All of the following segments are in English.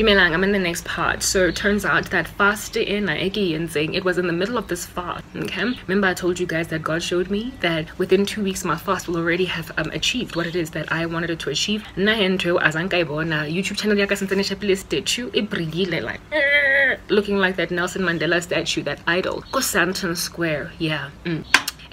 I'm in the next part. So it turns out that fast it was in the middle of this fast. Okay, remember I told you guys that God showed me that within 2 weeks my fast will already have achieved what it is that I wanted it to achieve. YouTube channel like looking like that Nelson Mandela statue, that idol. Go Santon Square, yeah.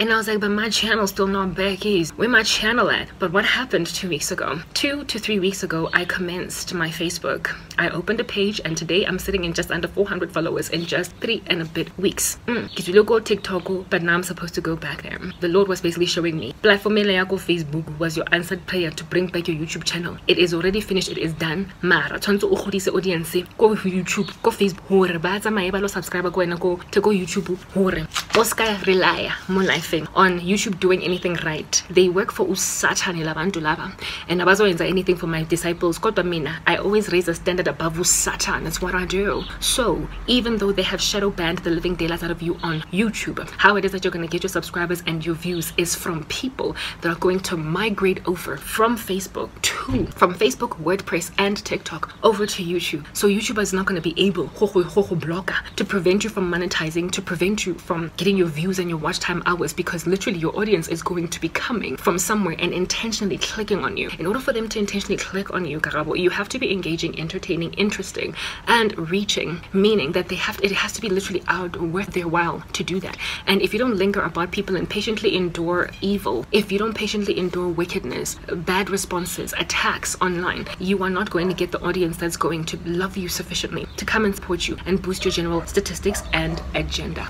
And I was like, but my channel's still not back. Where my channel at? But what happened 2 weeks ago? 2 to 3 weeks ago, I commenced my Facebook. I opened a page, and today I'm sitting in just under 400 followers in just 3 and a bit weeks. You go TikTok, but now I'm supposed to go back there. The Lord was basically showing me, platform Facebook was your answered prayer to bring back your YouTube channel. It is already finished. It is done. Mara, tshwantse o godise audience go YouTube, go Facebook, hore ba tsamaye ba lo subscribe go YouTube, hore o ska rely mo life on YouTube doing anything right. They work for Usatani labantu laba, and abazoyenza anything for my disciples. Kodwa mina, I always raise a standard above Usatan. That's what I do. So even though they have shadow banned the living daylights out of you on YouTube, how it is that you're going to get your subscribers and your views is from people that are going to migrate over from Facebook, WordPress and TikTok over to YouTube. So YouTube is not going to be able to prevent you from monetizing, to prevent you from getting your views and your watch time hours, because literally your audience is going to be coming from somewhere and intentionally clicking on you. In order for them to intentionally click on you, you have to be engaging, entertaining, interesting, and reaching, meaning that it has to be literally worth their while to do that. And if you don't linger about people and patiently endure evil, if you don't patiently endure wickedness, bad responses, attacks online, you are not going to get the audience that's going to love you sufficiently to come and support you and boost your general statistics and agenda.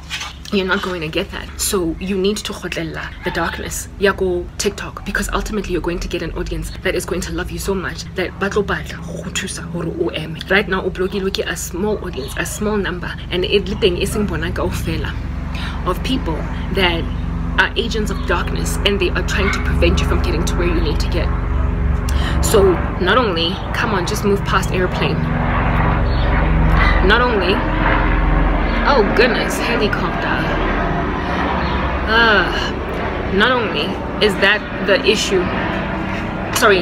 You're not going to get that. So you need to khotlela the darkness yago TikTok, because ultimately you're going to get an audience that is going to love you so much that right now look a small audience, a small number, and everything is of people that are agents of darkness, and they are trying to prevent you from getting to where you need to get. So not only, come on, just move past airplane. Not only, oh goodness, helicopter. Not only is that the issue, sorry,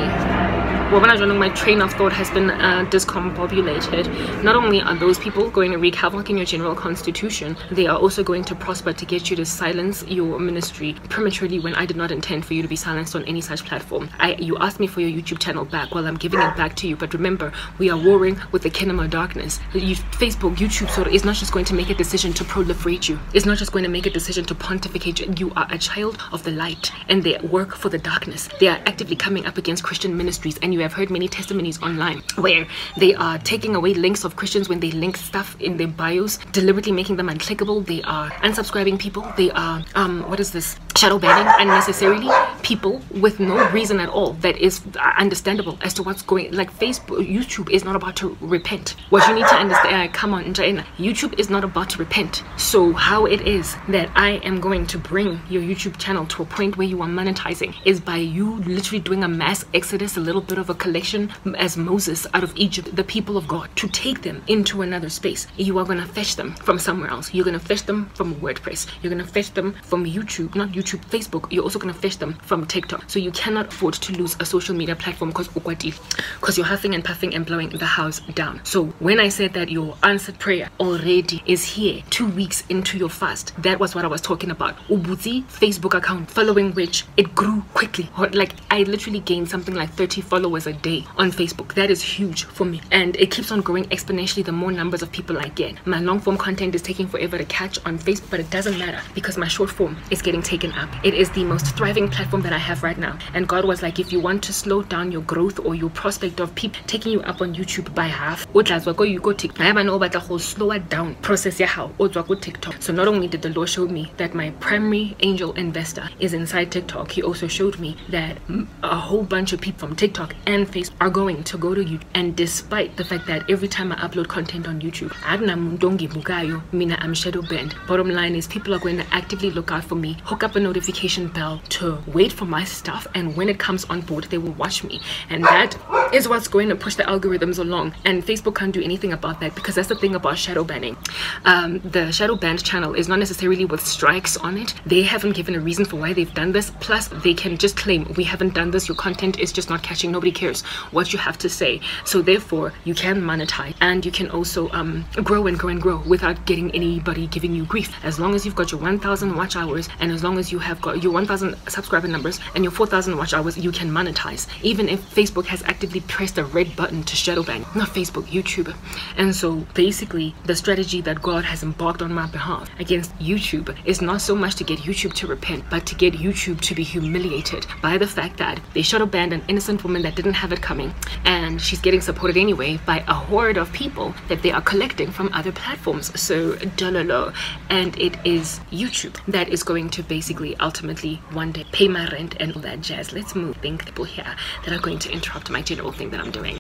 well, when I was my train of thought has been discombobulated. Not only are those people going to wreak havoc in your general constitution, they are also going to prosper to get you to silence your ministry prematurely, when I did not intend for you to be silenced on any such platform. You asked me for your YouTube channel back. Well, I'm giving it back to you, but remember, we are warring with the kingdom of darkness. Facebook, YouTube sort of is not just going to make a decision to proliferate you. It's not just going to make a decision to pontificate you. You are a child of the light, and they work for the darkness. They are actively coming up against Christian ministries, and you have heard many testimonies online where they are taking away links of Christians when they link stuff in their bios, deliberately making them unclickable. They are unsubscribing people. They are what is this, shadow banning unnecessarily people with no reason at all that is understandable as to what's going. Like Facebook, YouTube is not about to repent. What you need to understand, come on, YouTube is not about to repent. So how it is that I am going to bring your YouTube channel to a point where you are monetizing is by you literally doing a mass exodus, a little bit of a collection as Moses out of Egypt, the people of God, to take them into another space. You are going to fetch them from somewhere else. You're going to fetch them from WordPress. You're going to fetch them from YouTube, not YouTube, Facebook. You're also going to fetch them from TikTok. So you cannot afford to lose a social media platform because you're huffing and puffing and blowing the house down. So when I said that your answered prayer already is here 2 weeks into your fast, that was what I was talking about. Ubuzi Facebook account, following which it grew quickly. Like I literally gained something like 30 followers a day on Facebook. That is huge for me, and it keeps on growing exponentially the more numbers of people I get. My long form content is taking forever to catch on Facebook, but it doesn't matter because my short form is getting taken up. It is the most thriving platform that I have right now, and God was like, if you want to slow down your growth or your prospect of people taking you up on YouTube by half, you go TikTok. I know about the whole slow it down process. TikTok. So not only did the Lord show me that my primary angel investor is inside TikTok, he also showed me that a whole bunch of people from TikTok and Facebook are going to go to YouTube. And despite the fact that every time I upload content on YouTube, I'm shadow banned, bottom line is people are going to actively look out for me, hook up a notification bell to wait for my stuff, and when it comes on board they will watch me. And that is what's going to push the algorithms along, and Facebook can't do anything about that, because that's the thing about shadow banning. The shadow banned channel is not necessarily with strikes on it. They haven't given a reason for why they've done this. Plus, they can just claim, we haven't done this, your content is just not catching, nobody cares what you have to say. So therefore you can monetize, and you can also grow and grow and grow without getting anybody giving you grief. As long as you've got your 1,000 watch hours, and as long as you have got your 1,000 subscriber numbers and your 4,000 watch hours, you can monetize, even if Facebook has actively pressed a red button to shadow ban. Not Facebook, YouTube. And so basically the strategy that God has embarked on my behalf against YouTube is not so much to get YouTube to repent, but to get YouTube to be humiliated by the fact that they shadow banned an innocent woman that didn't have it coming, and she's getting supported anyway by a horde of people that they are collecting from other platforms. So Dunno, and it is YouTube that is going to basically ultimately one day pay my rent and all that jazz. Let's move. Think people here that are going to interrupt my general thing that I'm doing.